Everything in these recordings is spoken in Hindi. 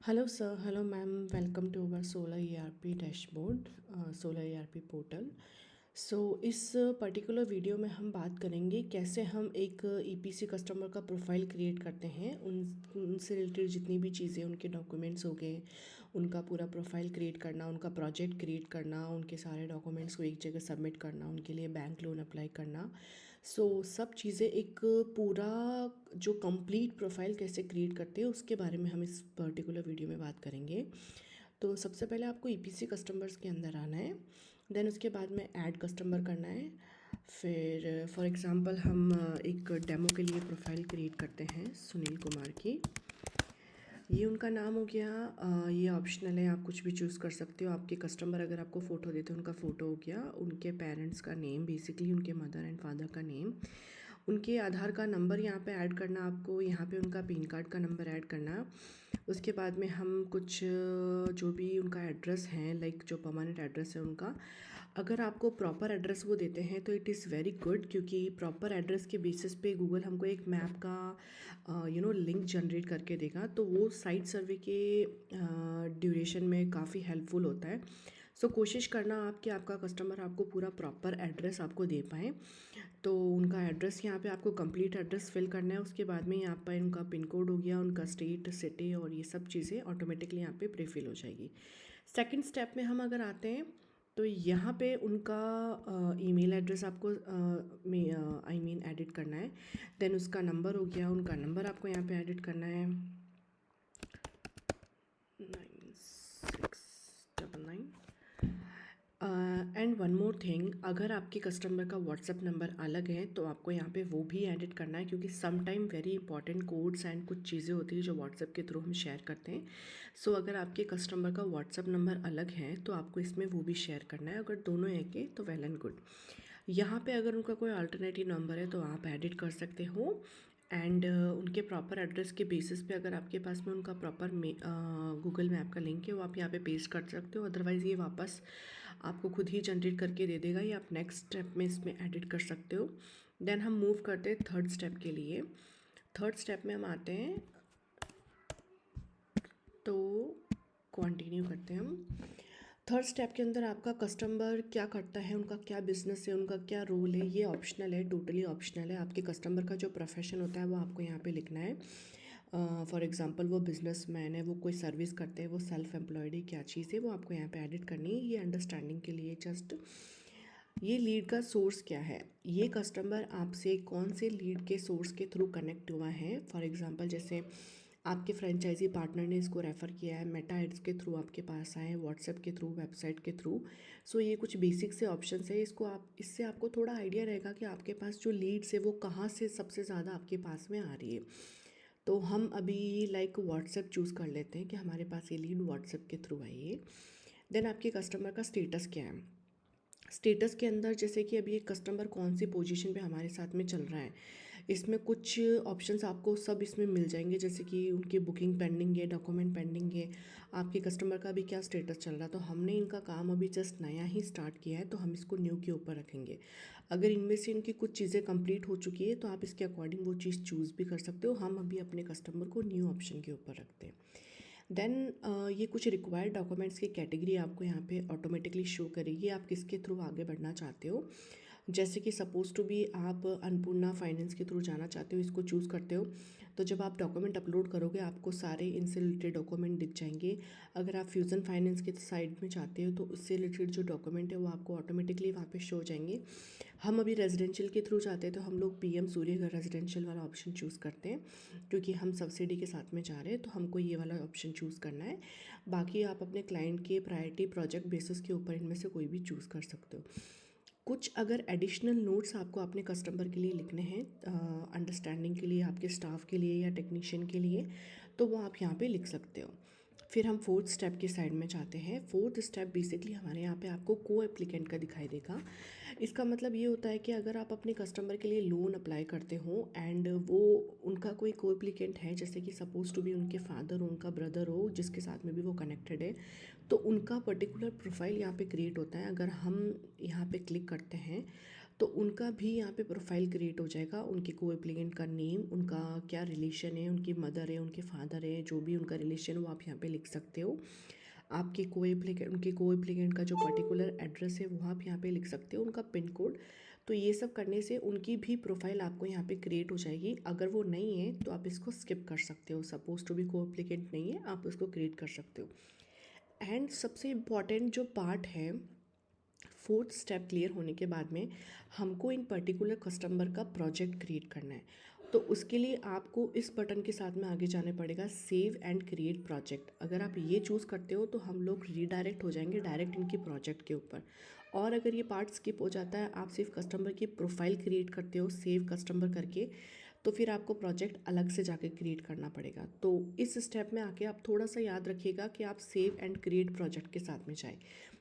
Hello sir, hello ma'am, welcome to our Solar ERP dashboard, Solar ERP portal. इस पर्टिकुलर वीडियो में हम बात करेंगे कैसे हम एक ईपीसी कस्टमर का प्रोफाइल क्रिएट करते हैं। उनसे रिलेटेड जितनी भी चीज़ें, उनके डॉक्यूमेंट्स हो गए, उनका पूरा प्रोफाइल क्रिएट करना, उनका प्रोजेक्ट क्रिएट करना, उनके सारे डॉक्यूमेंट्स को एक जगह सबमिट करना, उनके लिए बैंक लोन अप्लाई करना। सब चीज़ें एक पूरा जो कंप्लीट प्रोफाइल कैसे क्रिएट करते हैं उसके बारे में हम इस पर्टिकुलर वीडियो में बात करेंगे। तो सबसे पहले आपको ईपीसी कस्टमर्स के अंदर आना है, देन उसके बाद में ऐड कस्टमर करना है। फिर फॉर एग्ज़ाम्पल हम एक डेमो के लिए प्रोफाइल क्रिएट करते हैं सुनील कुमार की। ये उनका नाम हो गया। ये ऑप्शनल है, आप कुछ भी चूज़ कर सकते हो। आपके कस्टमर अगर आपको फ़ोटो देते हैं, उनका फ़ोटो हो गया, उनके पेरेंट्स का नेम, बेसिकली उनके मदर एंड फादर का नेम, उनके आधार का नंबर यहाँ पे ऐड करना आपको, यहाँ पे उनका पैन कार्ड का नंबर ऐड करना। उसके बाद में हम कुछ जो भी उनका एड्रेस है, लाइक जो परमानेंट एड्रेस है उनका, अगर आपको प्रॉपर एड्रेस वो देते हैं तो इट इज़ वेरी गुड, क्योंकि प्रॉपर एड्रेस के बेसिस पे गूगल हमको एक मैप का लिंक जनरेट करके देगा, तो वो साइट सर्वे के ड्यूरेशन में काफ़ी हेल्पफुल होता है। कोशिश करना आप कि आपका कस्टमर आपको पूरा प्रॉपर एड्रेस आपको दे पाएँ। तो उनका एड्रेस यहाँ पे आपको कंप्लीट एड्रेस फिल करना है। उसके बाद में यहाँ पर उनका पिन कोड हो गया, उनका स्टेट, सिटी और ये सब चीज़ें ऑटोमेटिकली यहाँ पे प्री फिल हो जाएगी। सेकंड स्टेप में हम अगर आते हैं तो यहाँ पे उनका ईमेल एड्रेस आपको आई मीन एडिट करना है। देन उसका नंबर हो गया, उनका नंबर आपको यहाँ पे एडिट करना है 9699। एंड वन मोर थिंग, अगर आपके कस्टमर का व्हाट्सअप नंबर अलग है तो आपको यहाँ पे वो भी एडिट करना है, क्योंकि some time very important codes and कुछ चीज़ें होती है जो व्हाट्सअप के थ्रू हम शेयर करते हैं। अगर आपके कस्टमर का व्हाट्सअप नंबर अलग है तो आपको इसमें वो भी शेयर करना है। अगर दोनों एक है तो वेल एंड गुड। यहाँ पे अगर उनका कोई अल्टरनेटिव नंबर है तो आप एडिट कर सकते हो। एंड उनके प्रॉपर एड्रेस के बेसिस पे अगर आपके पास में उनका प्रॉपर गूगल मैप का लिंक है वो आप यहाँ पे पेस्ट कर सकते हो। अदरवाइज़ ये वापस आपको खुद ही जनरेट करके दे देगा, या आप नेक्स्ट स्टेप में इसमें एडिट कर सकते हो। देन हम मूव करते हैं थर्ड स्टेप के लिए। थर्ड स्टेप में हम आते हैं, तो कंटिन्यू करते हैं हम। थर्ड स्टेप के अंदर आपका कस्टमर क्या करता है, उनका क्या बिजनेस है, उनका क्या रोल है, ये ऑप्शनल है, टोटली ऑप्शनल है। आपके कस्टमर का जो प्रोफेशन होता है वो आपको यहाँ पे लिखना है। फॉर एग्जांपल वो बिजनेसमैन है, वो कोई सर्विस करते हैं, वो सेल्फ एम्प्लॉयड है, क्या चीज़ है वो आपको यहाँ पे एडिट करनी है। ये अंडरस्टैंडिंग के लिए जस्ट। ये लीड का सोर्स क्या है, ये कस्टमर आपसे कौन से लीड के सोर्स के थ्रू कनेक्ट हुआ है। फॉर एग्जांपल जैसे आपके फ्रेंचाइजी पार्टनर ने इसको रेफ़र किया है, मेटा एड्स के थ्रू आपके पास आए, व्हाट्सएप के थ्रू, वेबसाइट के थ्रू। ये कुछ बेसिक से ऑप्शंस है। इससे आपको थोड़ा आइडिया रहेगा कि आपके पास जो लीड्स है वो कहाँ से सबसे ज़्यादा आपके पास में आ रही है। तो हम अभी लाइक व्हाट्सएप चूज़ कर लेते हैं कि हमारे पास ये लीड व्हाट्सएप के थ्रू आई है। देन आपके कस्टमर का स्टेटस क्या है। स्टेटस के अंदर जैसे कि अभी एक कस्टमर कौन सी पोजीशन पे हमारे साथ में चल रहा है, इसमें कुछ ऑप्शंस आपको सब इसमें मिल जाएंगे, जैसे कि उनकी बुकिंग पेंडिंग है, डॉक्यूमेंट पेंडिंग है, आपके कस्टमर का अभी क्या स्टेटस चल रहा है। तो हमने इनका काम अभी जस्ट नया ही स्टार्ट किया है तो हम इसको न्यू के ऊपर रखेंगे। अगर इनमें से इनकी कुछ चीज़ें कंप्लीट हो चुकी है तो आप इसके अकॉर्डिंग वो चीज़ चूज़ भी कर सकते हो। हम अभी अपने कस्टमर को न्यू ऑप्शन के ऊपर रखते हैं। देन ये कुछ रिक्वायर्ड डॉक्यूमेंट्स की कैटेगरी आपको यहाँ पे ऑटोमेटिकली शो करेगी, आप किसके थ्रू आगे बढ़ना चाहते हो। जैसे कि सपोज टू बी आप अन्नपूर्णा फाइनेंस के थ्रू जाना चाहते हो, इसको चूज़ करते हो, तो जब आप डॉक्यूमेंट अपलोड करोगे आपको सारे इनसे रिलेटेड डॉक्यूमेंट दिख जाएंगे। अगर आप फ्यूज़न फाइनेंस के साइड में चाहते हो तो उससे रिलेटेड जो डॉक्यूमेंट है वो आपको ऑटोमेटिकली वहाँ पे शो हो जाएंगे। हम अभी रेजिडेंशियल के थ्रू जाते हैं तो हम लोग पीएम सूर्यघर रेजिडेंशियल वाला ऑप्शन चूज़ करते हैं, क्योंकि हम सब्सिडी के साथ में जा रहे हैं तो हमको ये वाला ऑप्शन चूज़ करना है। बाकी आप अपने क्लाइंट के प्रायोरिटी प्रोजेक्ट बेसिस के ऊपर इनमें से कोई भी चूज़ कर सकते हो। कुछ अगर एडिशनल नोट्स आपको अपने कस्टमर के लिए लिखने हैं, अंडरस्टैंडिंग के लिए, आपके स्टाफ के लिए या टेक्नीशियन के लिए, तो वो आप यहाँ पे लिख सकते हो। फिर हम फोर्थ स्टेप की साइड में जाते हैं। फोर्थ स्टेप बेसिकली हमारे यहाँ पे आपको को एप्लीकेंट का दिखाई देगा। इसका मतलब ये होता है कि अगर आप अपने कस्टमर के लिए लोन अप्लाई करते हो एंड वो उनका कोई को एप्लीकेंट है, जैसे कि सपोज टू बी उनके फादर हो, उनका ब्रदर हो, जिसके साथ में भी वो कनेक्टेड है, तो उनका पर्टिकुलर प्रोफाइल यहाँ पे क्रिएट होता है। अगर हम यहाँ पे क्लिक करते हैं तो उनका भी यहाँ पे प्रोफाइल क्रिएट हो जाएगा। उनके को एप्लीकेंट का नेम, उनका क्या रिलेशन है, उनकी मदर है, उनके फादर है, जो भी उनका रिलेशन वो आप यहाँ पे लिख सकते हो। आपके को एप्लीकेंट, उनके को एप्लीकेंट का जो पर्टिकुलर एड्रेस है वो आप यहाँ पे लिख सकते हो, उनका पिन कोड। तो ये सब करने से उनकी भी प्रोफाइल आपको यहाँ पे क्रिएट हो जाएगी। अगर वो नहीं है तो आप इसको स्किप कर सकते हो, सपोज टू भी को एप्लीकेंट नहीं है, आप उसको क्रिएट कर सकते हो। एंड सबसे इम्पॉर्टेंट जो पार्ट है, फोर्थ स्टेप क्लियर होने के बाद में हमको इन पर्टिकुलर कस्टमर का प्रोजेक्ट क्रिएट करना है। तो उसके लिए आपको इस बटन के साथ में आगे जाने पड़ेगा, सेव एंड क्रिएट प्रोजेक्ट। अगर आप ये चूज़ करते हो तो हम लोग रीडायरेक्ट हो जाएंगे डायरेक्ट इनकी प्रोजेक्ट के ऊपर। और अगर ये पार्ट स्किप हो जाता है, आप सिर्फ कस्टमर की प्रोफाइल क्रिएट करते हो सेव कस्टमर करके, तो फिर आपको प्रोजेक्ट अलग से जाके क्रिएट करना पड़ेगा। तो इस स्टेप में आके आप थोड़ा सा याद रखिएगा कि आप सेव एंड क्रिएट प्रोजेक्ट के साथ में जाएं।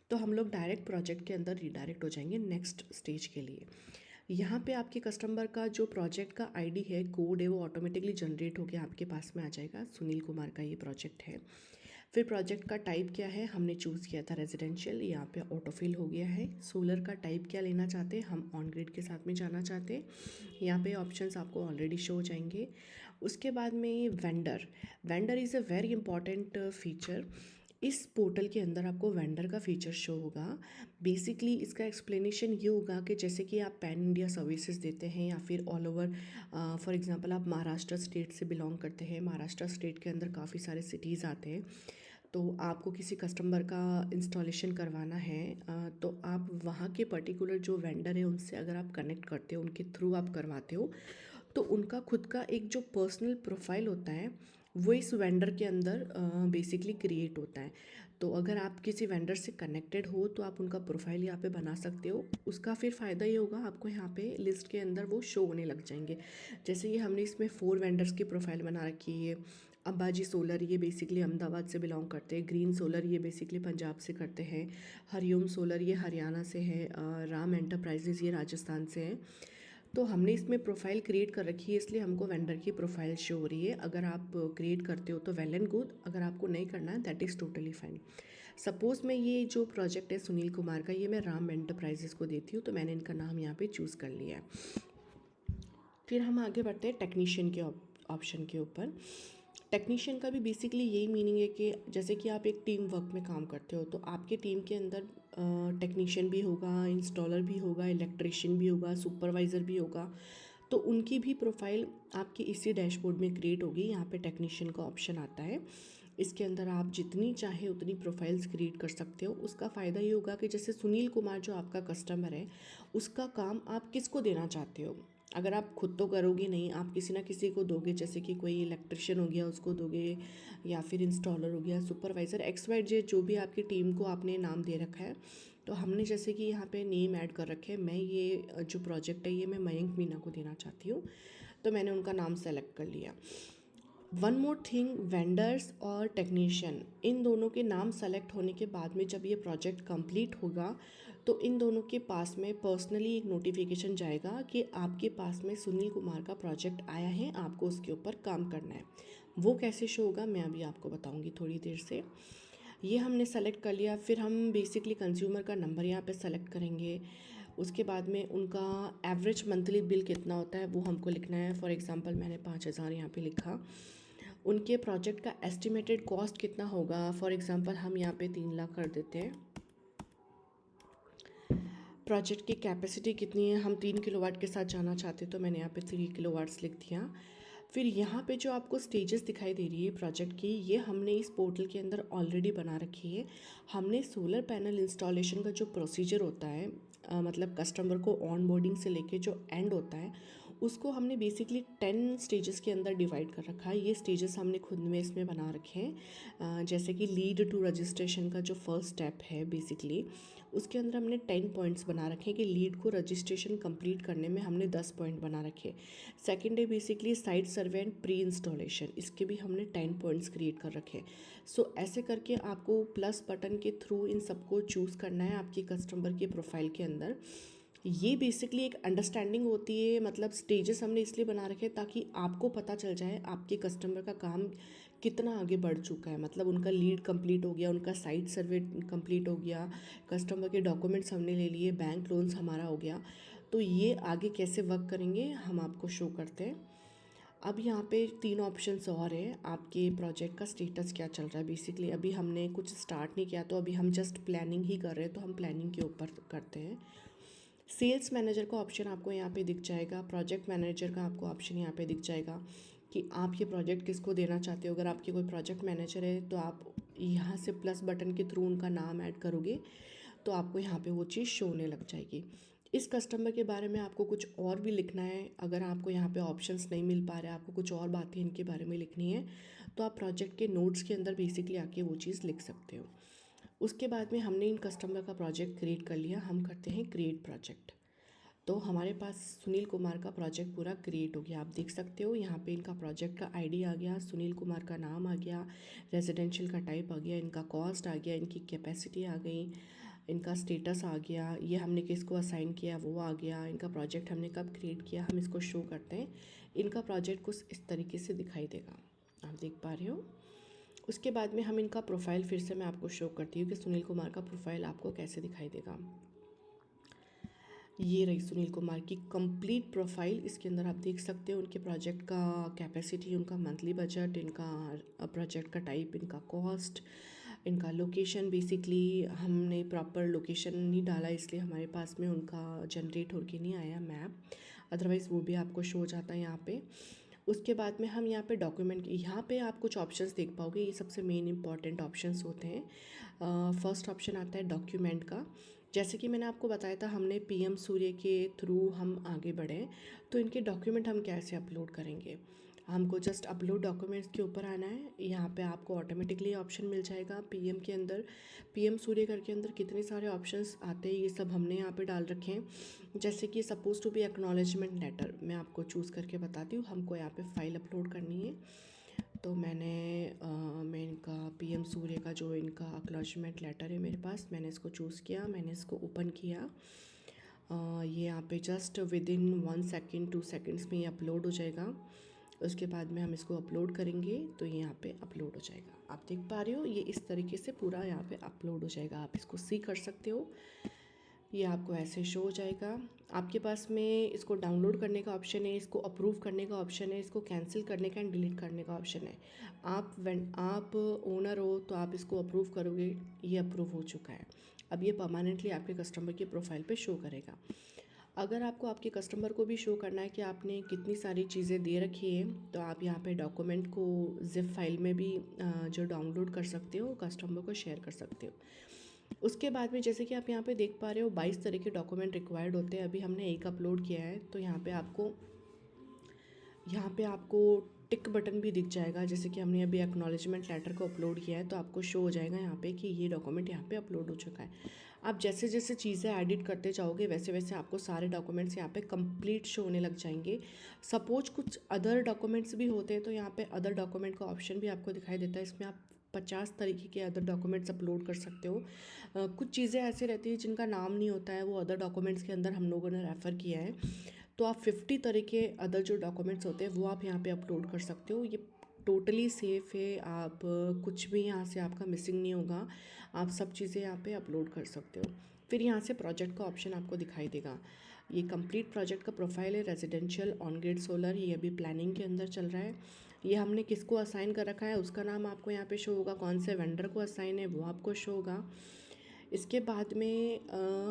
तो हम लोग डायरेक्ट प्रोजेक्ट के अंदर रीडायरेक्ट हो जाएंगे नेक्स्ट स्टेज के लिए। यहाँ पे आपके कस्टमर का जो प्रोजेक्ट का आईडी है, कोड है, वो ऑटोमेटिकली जनरेट होकर आपके पास में आ जाएगा। सुनील कुमार का ये प्रोजेक्ट है। फिर प्रोजेक्ट का टाइप क्या है, हमने चूज़ किया था रेजिडेंशियल, यहाँ पे ऑटोफिल हो गया है। सोलर का टाइप क्या लेना चाहते हैं, हम ऑन ग्रिड के साथ में जाना चाहते हैं। यहाँ पे ऑप्शंस आपको ऑलरेडी शो हो जाएंगे। उसके बाद में vendor, vendor is a very important feature. इस पोर्टल के अंदर आपको वेंडर का फीचर शो होगा। बेसिकली इसका एक्सप्लेनेशन ये होगा कि जैसे कि आप पैन इंडिया सर्विसेज देते हैं या फिर ऑल ओवर, फॉर एग्जांपल आप महाराष्ट्र स्टेट से बिलोंग करते हैं, महाराष्ट्र स्टेट के अंदर काफ़ी सारे सिटीज़ आते हैं, तो आपको किसी कस्टमर का इंस्टॉलेशन करवाना है, तो आप वहाँ के पर्टिकुलर जो वेंडर है उनसे अगर आप कनेक्ट करते हो, उनके थ्रू आप करवाते हो, तो उनका खुद का एक जो पर्सनल प्रोफाइल होता है वो इस वेंडर के अंदर बेसिकली क्रिएट होता है। तो अगर आप किसी वेंडर से कनेक्टेड हो तो आप उनका प्रोफाइल यहाँ पे बना सकते हो। उसका फिर फ़ायदा ये होगा, आपको यहाँ पे लिस्ट के अंदर वो शो होने लग जाएंगे। जैसे ये हमने इसमें 4 वेंडर्स की प्रोफाइल बना रखी है। अंबाजी सोलर, ये बेसिकली अहमदाबाद से बिलोंग करते हैं। ग्रीन सोलर, ये बेसिकली पंजाब से करते हैं। हरिओम सोलर, ये हरियाणा से है। राम एंटरप्राइजेज़, ये राजस्थान से है। तो हमने इसमें प्रोफाइल क्रिएट कर रखी है, इसलिए हमको वेंडर की प्रोफाइल शो हो रही है। अगर आप क्रिएट करते हो तो वेल एंड गुड, अगर आपको नहीं करना है that is totally fine. Suppose मैं ये जो प्रोजेक्ट है सुनील कुमार का, ये मैं राम एंटरप्राइजेज़ को देती हूँ, तो मैंने इनका नाम यहाँ पे चूज़ कर लिया है। फिर हम आगे बढ़ते हैं टेक्नीशियन के ऑप्शन के ऊपर। टेक्नीशियन का भी बेसिकली यही मीनिंग है कि जैसे कि आप एक टीम वर्क में काम करते हो, तो आपके टीम के अंदर टेक्नीशियन भी होगा, इंस्टॉलर भी होगा, इलेक्ट्रिशियन भी होगा, सुपरवाइज़र भी होगा। तो उनकी भी प्रोफाइल आपकी इसी डैशबोर्ड में क्रिएट होगी। यहाँ पे टेक्नीशियन का ऑप्शन आता है, इसके अंदर आप जितनी चाहे उतनी प्रोफाइल्स क्रिएट कर सकते हो। उसका फ़ायदा ये होगा कि जैसे सुनील कुमार जो आपका कस्टमर है, उसका काम आप किसको देना चाहते हो। अगर आप खुद तो करोगे नहीं, आप किसी ना किसी को दोगे, जैसे कि कोई इलेक्ट्रिशियन हो गया उसको दोगे, या फिर इंस्टॉलर हो गया, सुपरवाइज़र, XYZ, जो भी आपकी टीम को आपने नाम दे रखा है। तो हमने जैसे कि यहाँ पे नेम ऐड कर रखे हैं, मैं ये जो प्रोजेक्ट है ये मैं मयंक मीना को देना चाहती हूँ, तो मैंने उनका नाम सेलेक्ट कर लिया। वन मोर थिंग, वेंडर्स और टेक्नीशियन, इन दोनों के नाम सेलेक्ट होने के बाद में जब ये प्रोजेक्ट कंप्लीट होगा तो इन दोनों के पास में पर्सनली एक नोटिफिकेशन जाएगा कि आपके पास में सुनील कुमार का प्रोजेक्ट आया है, आपको उसके ऊपर काम करना है। वो कैसे शो होगा मैं अभी आपको बताऊंगी थोड़ी देर से। ये हमने सेलेक्ट कर लिया। फिर हम बेसिकली कंज्यूमर का नंबर यहाँ पे सेलेक्ट करेंगे। उसके बाद में उनका एवरेज मंथली बिल कितना होता है वो हमको लिखना है। फॉर एग्जांपल मैंने 5,000 यहाँ पे लिखा। उनके प्रोजेक्ट का एस्टिमेटेड कॉस्ट कितना होगा, फॉर एग्जांपल हम यहाँ पे 3 लाख कर देते हैं। प्रोजेक्ट की कैपेसिटी कितनी है, हम 3 किलोवाट के साथ जाना चाहते तो मैंने यहाँ पे 3 किलोवाट्स लिख दिया। फिर यहाँ पे जो आपको स्टेजेस दिखाई दे रही है प्रोजेक्ट की, ये हमने इस पोर्टल के अंदर ऑलरेडी बना रखी है। हमने सोलर पैनल इंस्टॉलेशन का जो प्रोसीजर होता है, मतलब कस्टमर को ऑन बोर्डिंग से लेके जो एंड होता है, उसको हमने बेसिकली 10 स्टेजेस के अंदर डिवाइड कर रखा है। ये स्टेजेस हमने खुद में इसमें बना रखे हैं। जैसे कि लीड टू रजिस्ट्रेशन का जो फर्स्ट स्टेप है बेसिकली, उसके अंदर हमने 10 पॉइंट्स बना रखे हैं कि लीड को रजिस्ट्रेशन कंप्लीट करने में हमने 10 पॉइंट बना रखे। सेकेंड है basically site survey and pre installation, इसके भी हमने 10 पॉइंट्स क्रिएट कर रखे। सो ऐसे करके आपको प्लस बटन के थ्रू इन सबको चूज़ करना है आपकी कस्टमर की प्रोफाइल के अंदर। ये बेसिकली एक अंडरस्टैंडिंग होती है, मतलब स्टेजेस हमने इसलिए बना रखे ताकि आपको पता चल जाए आपके कस्टमर का काम कितना आगे बढ़ चुका है। मतलब उनका लीड कंप्लीट हो गया, उनका साइट सर्वे कंप्लीट हो गया, कस्टमर के डॉक्यूमेंट्स हमने ले लिए, बैंक लोन्स हमारा हो गया। तो ये आगे कैसे वर्क करेंगे हम आपको शो करते हैं। अब यहाँ पे 3 ऑप्शंस और हैं, आपके प्रोजेक्ट का स्टेटस क्या चल रहा है। बेसिकली अभी हमने कुछ स्टार्ट नहीं किया, तो अभी हम जस्ट प्लानिंग ही कर रहे हैं, तो हम प्लानिंग के ऊपर करते हैं। सेल्स मैनेजर का ऑप्शन आपको यहाँ पे दिख जाएगा, प्रोजेक्ट मैनेजर का आपको ऑप्शन यहाँ पे दिख जाएगा कि आप ये प्रोजेक्ट किसको देना चाहते हो। अगर आपके कोई प्रोजेक्ट मैनेजर है तो आप यहाँ से प्लस बटन के थ्रू उनका नाम ऐड करोगे तो आपको यहाँ पे वो चीज़ शो होने लग जाएगी। इस कस्टमर के बारे में आपको कुछ और भी लिखना है, अगर आपको यहाँ पे ऑप्शंस नहीं मिल पा रहा है, आपको कुछ और बातें इनके बारे में लिखनी है, तो आप प्रोजेक्ट के नोट्स के अंदर बेसिकली आके वो चीज़ लिख सकते हो। उसके बाद में हमने इन कस्टमर का प्रोजेक्ट क्रिएट कर लिया, हम करते हैं क्रिएट प्रोजेक्ट। तो हमारे पास सुनील कुमार का प्रोजेक्ट पूरा क्रिएट हो गया। आप देख सकते हो यहाँ पे इनका प्रोजेक्ट का आईडी आ गया, सुनील कुमार का नाम आ गया, रेजिडेंशियल का टाइप आ गया, इनका कॉस्ट आ गया, इनकी कैपेसिटी आ गई, इनका स्टेटस आ गया, ये हमने किसको असाइन किया वो आ गया, इनका प्रोजेक्ट हमने कब क्रिएट किया हम इसको शो करते हैं। इनका प्रोजेक्ट कुछ इस तरीके से दिखाई देगा, आप देख पा रहे हो। उसके बाद में हम इनका प्रोफाइल फिर से मैं आपको शो करती हूँ कि सुनील कुमार का प्रोफाइल आपको कैसे दिखाई देगा। ये रही सुनील कुमार की कंप्लीट प्रोफाइल। इसके अंदर आप देख सकते हो उनके प्रोजेक्ट का कैपेसिटी, उनका मंथली बजट, इनका प्रोजेक्ट का टाइप, इनका कॉस्ट, इनका लोकेशन। बेसिकली हमने प्रॉपर लोकेशन नहीं डाला इसलिए हमारे पास में उनका जनरेट होकर नहीं आया मैप, अदरवाइज़ वो भी आपको शो हो जाता है यहाँ पे। उसके बाद में हम यहाँ पे डॉक्यूमेंट, यहाँ पे आप कुछ ऑप्शंस देख पाओगे, ये सबसे मेन इंपॉर्टेंट ऑप्शंस होते हैं। फर्स्ट ऑप्शन आता है डॉक्यूमेंट का। जैसे कि मैंने आपको बताया था हमने पीएम सूर्य के थ्रू हम आगे बढ़े, तो इनके डॉक्यूमेंट हम कैसे अपलोड करेंगे। हमको जस्ट अपलोड डॉक्यूमेंट्स के ऊपर आना है, यहाँ पे आपको ऑटोमेटिकली ऑप्शन मिल जाएगा। पीएम के अंदर, पीएम सूर्य घर के अंदर कितने सारे ऑप्शंस आते हैं ये सब हमने यहाँ पे डाल रखे हैं। जैसे कि supposed to be acknowledgement letter, मैं आपको चूज़ करके बताती हूँ। हमको यहाँ पे फाइल अपलोड करनी है, तो मैं इनका पीएम सूर्य का जो इनका एक्नॉलेजमेंट लेटर है मेरे पास, मैंने इसको चूज़ किया, मैंने इसको ओपन किया। ये यहाँ पे just with in 1 second 2 seconds में ये अपलोड हो जाएगा। उसके बाद में हम इसको अपलोड करेंगे तो ये यहाँ पे अपलोड हो जाएगा। आप देख पा रहे हो ये इस तरीके से पूरा यहाँ पे अपलोड हो जाएगा। आप इसको सी कर सकते हो, ये आपको ऐसे शो हो जाएगा। आपके पास में इसको डाउनलोड करने का ऑप्शन है, इसको अप्रूव करने का ऑप्शन है, इसको कैंसिल करने का एंड डिलीट करने का ऑप्शन है। आप ओनर हो तो आप इसको अप्रूव करोगे, ये अप्रूव हो चुका है। अब ये परमानेंटली आपके कस्टमर की प्रोफाइल पे शो करेगा। अगर आपको आपके कस्टमर को भी शो करना है कि आपने कितनी सारी चीज़ें दे रखी है, तो आप यहाँ पे डॉक्यूमेंट को जिप फाइल में भी जो डाउनलोड कर सकते हो, कस्टमर को शेयर कर सकते हो। उसके बाद में जैसे कि आप यहाँ पे देख पा रहे हो 22 तरह के डॉक्यूमेंट रिक्वायर्ड होते हैं। अभी हमने एक अपलोड किया है, तो यहाँ पे आपको टिक बटन भी दिख जाएगा। जैसे कि हमने अभी एक्नॉलेजमेंट लेटर को अपलोड किया है, तो आपको शो हो जाएगा यहाँ पे कि ये डॉक्यूमेंट यहाँ पे अपलोड हो चुका है। आप जैसे जैसे चीज़ें एडिट करते जाओगे वैसे वैसे आपको सारे डॉक्यूमेंट्स यहाँ पे कंप्लीट शो होने लग जाएंगे। सपोज कुछ अदर डॉक्यूमेंट्स भी होते हैं, तो यहाँ पे अदर डॉक्यूमेंट का ऑप्शन भी आपको दिखाई देता है। इसमें आप 50 तरीके के अदर डॉक्यूमेंट्स अपलोड कर सकते हो। कुछ चीज़ें ऐसी रहती हैं जिनका नाम नहीं होता है, वो अदर डॉक्यूमेंट्स के अंदर हम लोगों ने रेफ़र किया है, तो आप 50 तरह के अदर जो डॉक्यूमेंट्स होते हैं वो आप यहाँ पे अपलोड कर सकते हो। ये टोटली सेफ़ है, आप कुछ भी यहाँ से आपका मिसिंग नहीं होगा, आप सब चीज़ें यहाँ पे अपलोड कर सकते हो। फिर यहाँ से प्रोजेक्ट का ऑप्शन आपको दिखाई देगा। ये कंप्लीट प्रोजेक्ट का प्रोफाइल है, रेजिडेंशियल ऑन ग्रिड सोलर, ये अभी प्लानिंग के अंदर चल रहा है। ये हमने किसको असाइन कर रखा है उसका नाम आपको यहाँ पे शो होगा, कौन से वेंडर को असाइन है वो आपको शो होगा। इसके बाद में